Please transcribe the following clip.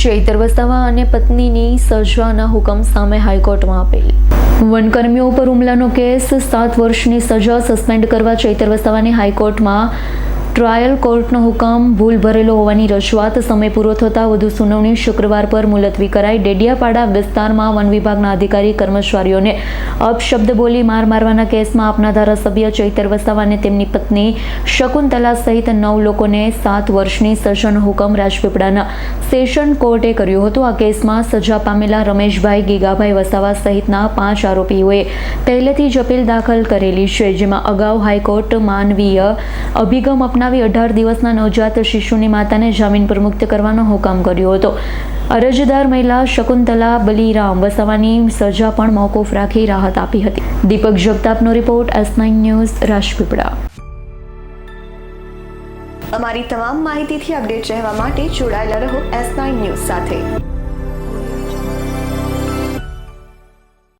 ચૈતર વસાવા અને પત્નીની સજાના હુકમ સામે હાઈકોર્ટમાં અપીલ. વનકર્મીઓ પર હુમલાનો કેસ 7 વર્ષની સજા સસ્પેન્ડ કરવા ચૈતર વસાવાની હાઈકોર્ટમાં ટ્રાયલ કોર્ટનો હુકમ ભૂલ ભરેલો હોવાની રજૂઆત સમય પૂરો થતાં વધુ સુનાવણી શુક્રવાર પર મુલતવી કરાઈ. ડેડિયાપાડા વિસ્તારમાં વન વિભાગના અધિકારી કર્મચારીઓને અપશબ્દ બોલી માર મારવાના કેસમાં આપના ધારાસભ્ય ચૈતર વસાવા અને તેમની પત્ની શકુંતલા સહિત 9 લોકોને 7 વર્ષની સજાનો હુકમ રાજપીપળાના સેશન કોર્ટે કર્યો હતો. આ કેસમાં સજા પામેલા રમેશભાઈ ગીગાભાઈ વસાવા સહિતના 5 આરોપીઓએ પહેલેથી જ અપીલ દાખલ કરેલી છે, જેમાં અગાઉ હાઈકોર્ટ માનવીય અભિગમ અપનાવી 18 દિવસના નવજાત શિશુની માતાને જામીન પર મુક્ત કરવાનો હુકમ કર્યો હતો. અરજદાર મહિલા શકુંતલા બલીરામ વસાવાની સજા પણ મોકૂફ રાખી રાહત આપી હતી. દીપક જગતાપનો રિપોર્ટ, S9 ન્યૂઝ, રાજપીપળા. અમારી તમામ માહિતીથી અપડેટ રહેવા માટે જોડાયેલા રહો S9 ન્યૂઝ સાથે.